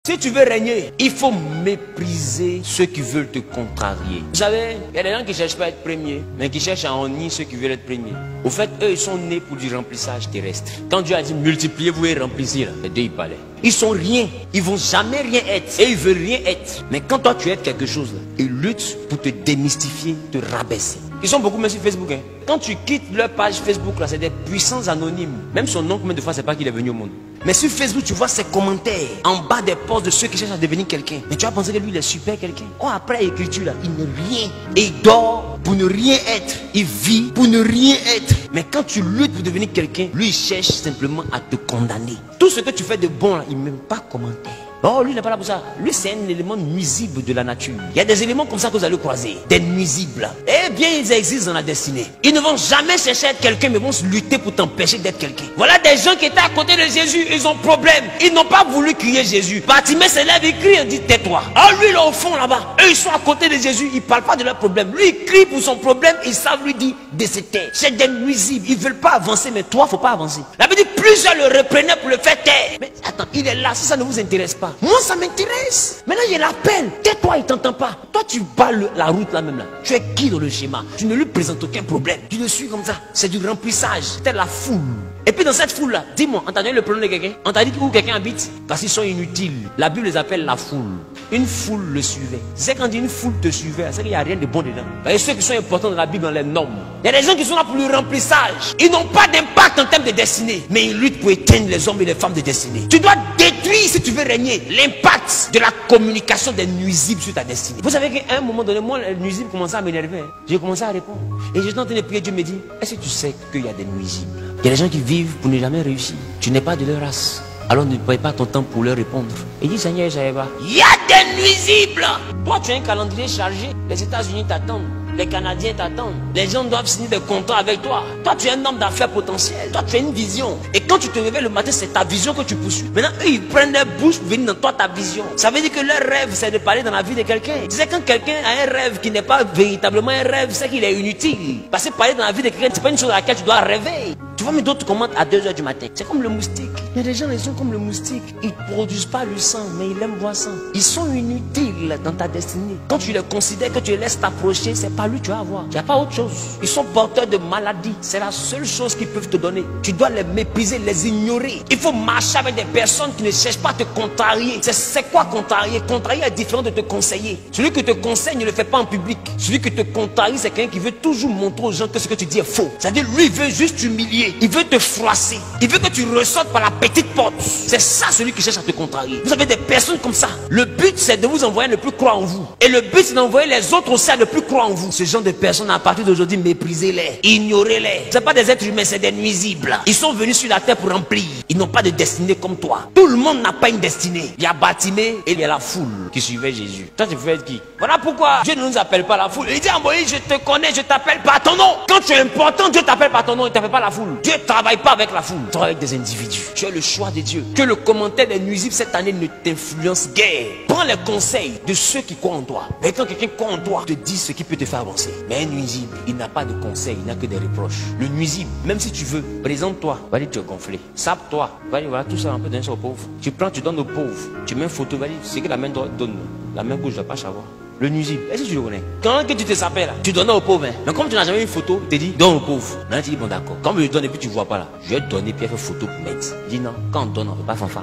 Si tu veux régner, il faut mépriser ceux qui veulent te contrarier. Vous savez, il y a des gens qui ne cherchent pas à être premiers, mais qui cherchent à ennuyer ceux qui veulent être premiers. Au fait, eux, ils sont nés pour du remplissage terrestre. Quand Dieu a dit multipliez-vous et remplissez, les deux, ils parlaient. Ils sont rien, ils vont jamais rien être et ils veulent rien être. Mais quand toi tu es quelque chose, là, ils luttent pour te démystifier, te rabaisser. Ils sont beaucoup même sur Facebook. Hein. Quand tu quittes leur page Facebook, là, c'est des puissants anonymes. Même son nom, combien de fois c'est pas qu'il est venu au monde. Mais sur Facebook, tu vois ses commentaires en bas des posts de ceux qui cherchent à devenir quelqu'un. Mais tu vas penser que lui, il est super quelqu'un. Oh, après l'écriture, là, il n'est rien. Et il dort pour ne rien être. Il vit pour ne rien être. Mais quand tu luttes pour devenir quelqu'un, lui, il cherche simplement à te condamner. Tout ce que tu fais de bon, là, il ne met pas commentaire. Oh, lui, il n'est pas là pour ça. Lui, c'est un élément nuisible de la nature. Il y a des éléments comme ça que vous allez croiser. Des nuisibles. Eh bien, ils existent dans la destinée. Ils ne vont jamais chercher à être quelqu'un, mais vont lutter pour t'empêcher d'être quelqu'un. Voilà des gens qui étaient à côté de Jésus, ils ont problème. Ils n'ont pas voulu crier Jésus. Bartimée se lève et crie et dit tais-toi. Oh, lui, là, au fond, là-bas, eux, ils sont à côté de Jésus, ils ne parlent pas de leur problème. Lui, il crie pour son problème, ils savent lui dire de se taire. C'est des nuisibles. Ils ne veulent pas avancer, mais toi, il ne faut pas avancer. La Bible dit plusieurs le reprenaient pour le faire taire. Mais attends, il est là, si ça ne vous intéresse pas. Moi, ça m'intéresse. Maintenant, je l'appelle. Tais-toi, il ne t'entend pas. Toi, tu bats la route là même là. Tu es qui dans le schéma? Tu ne lui présentes aucun problème. Tu le suis comme ça. C'est du remplissage. C'est la foule. Et puis dans cette foule-là, dis-moi, on t'a donné le prénom de quelqu'un? On t'a dit où quelqu'un habite? Parce qu'ils sont inutiles. La Bible les appelle la foule. Une foule le suivait. C'est quand une foule te suivait, c'est qu'il n'y a rien de bon dedans. Et ceux qui sont importants dans la Bible, on les nomme. Il y a des gens qui sont là pour le remplissage. Ils n'ont pas d'impact en termes de destinée. Mais ils luttent pour éteindre les hommes et les femmes de destinée. Tu dois détruire, si tu veux régner, l'impact de la communication des nuisibles sur ta destinée. Vous savez qu'à un moment donné, moi, les nuisibles commençaient à m'énerver. J'ai commencé à répondre. Et j'étais en train de prier, Dieu me dit, est-ce que tu sais qu'il y a des nuisibles? Il y a des gens qui vivent pour ne jamais réussir. Tu n'es pas de leur race. Alors ne perds pas ton temps pour leur répondre. Et dis Seigneur, je savais pas. Il y a des nuisibles. Toi, tu as un calendrier chargé. Les États-Unis t'attendent. Les Canadiens t'attendent. Les gens doivent signer des contrats avec toi. Toi, tu es un homme d'affaires potentiel. Toi, tu as une vision. Et quand tu te réveilles le matin, c'est ta vision que tu poursuis. Maintenant, eux, ils prennent leur bouche pour venir dans toi, ta vision. Ça veut dire que leur rêve, c'est de parler dans la vie de quelqu'un. Tu sais, quand quelqu'un a un rêve qui n'est pas véritablement un rêve, c'est qu'il est inutile. Parce que parler dans la vie de quelqu'un, c'est pas une chose à laquelle tu dois rêver. Tu vois, mais d'autres commentent à 2 h du matin. C'est comme le moustique. Il y a des gens, ils sont comme le moustique. Ils ne produisent pas le sang, mais ils aiment boire sang. Ils sont inutiles dans ta destinée. Quand tu les considères, que tu les laisses t'approcher, c'est pas lui que tu vas avoir. Il n'y a pas autre chose. Ils sont porteurs de maladies. C'est la seule chose qu'ils peuvent te donner. Tu dois les mépriser, les ignorer. Il faut marcher avec des personnes qui ne cherchent pas à te contrarier. C'est quoi contrarier? Contrarier est différent de te conseiller. Celui qui te conseille ne le fait pas en public. Celui qui te contrarie, c'est quelqu'un qui veut toujours montrer aux gens que ce que tu dis est faux. C'est-à-dire, lui, il veut juste t'humilier. Il veut te froisser. Il veut que tu ressortes par la petite porte. C'est ça celui qui cherche à te contrarier. Vous avez des personnes comme ça. Le but c'est de vous envoyer à ne plus croire en vous. Et le but c'est d'envoyer les autres aussi à ne plus croire en vous. Ce genre de personnes à partir d'aujourd'hui, méprisez-les. Ignorez-les. Ce n'est pas des êtres humains, c'est des nuisibles. Ils sont venus sur la terre pour remplir. Ils n'ont pas de destinée comme toi. Tout le monde n'a pas une destinée. Il y a Bartimée et il y a la foule qui suivait Jésus. Toi tu veux être qui? Voilà pourquoi Dieu ne nous appelle pas la foule. Il dit à Moïse, je te connais, je t'appelle par ton nom. Quand tu es important, Dieu t'appelle par ton nom, il ne t'appelle pas la foule. Dieu ne travaille pas avec la foule, il travaille avec des individus. Tu as le choix de Dieu. Que le commentaire des nuisibles cette année ne t'influence guère. Prends les conseils de ceux qui croient en toi. Et quand quelqu'un croit en toi, te dit ce qui peut te faire avancer. Mais un nuisible, il n'a pas de conseils, il n'a que des reproches. Le nuisible, même si tu veux, présente-toi, va-y, tu es gonflé. Sape-toi, va-y, voilà, tout ça un peu donner ça aux pauvres. Tu prends, tu donnes aux pauvres. Tu mets une photo, va-y, c'est que la main droite donne, la main gauche ne doit pas savoir. Le nuisible, est-ce que tu le connais? Quand que tu te sapais là, tu donnes aux pauvres. Hein? Mais comme tu n'as jamais eu une photo, tu te dis donne aux pauvres. Là tu dis bon d'accord. Quand on me le donne et puis tu ne vois pas là, je vais te donner puis elle fait photo pour mettre. Je dis non, quand on donne, on ne fait pas fanfare.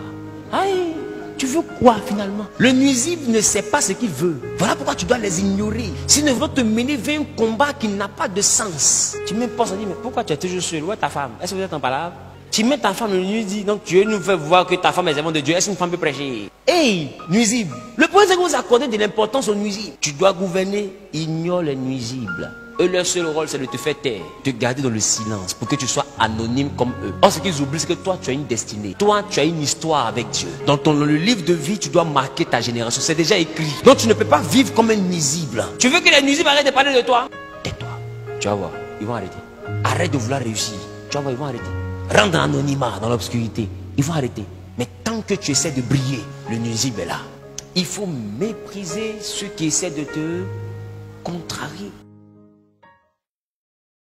Aïe, tu veux quoi finalement? Le nuisible ne sait pas ce qu'il veut. Voilà pourquoi tu dois les ignorer. S'ils ne veulent te mener vers un combat qui n'a pas de sens. Tu me penses à dire mais pourquoi tu es toujours seul? Où est ta femme? Est-ce que vous êtes en palabre? Tu mets ta femme, le nuisible, donc Dieu nous fait voir que ta femme est servante de Dieu. Est-ce qu'une femme peut prêcher? Hey, nuisible. Le point c'est que vous accordez de l'importance aux nuisibles. Tu dois gouverner, ignore les nuisibles. Eux, leur seul rôle, c'est de te faire taire, te garder dans le silence pour que tu sois anonyme comme eux. Or, ce qu'ils oublient, c'est que toi, tu as une destinée. Toi, tu as une histoire avec Dieu. Dans le livre de vie, tu dois marquer ta génération. C'est déjà écrit. Donc, tu ne peux pas vivre comme un nuisible. Tu veux que les nuisibles arrêtent de parler de toi? Tais-toi. Tu vas voir, ils vont arrêter. Arrête de vouloir réussir. Tu vas voir, ils vont arrêter. Rentre dans l'anonymat, dans l'obscurité. Ils vont arrêter. Mais tant que tu essaies de briller, le nuisible est là. Il faut mépriser ceux qui essaient de te contrarier.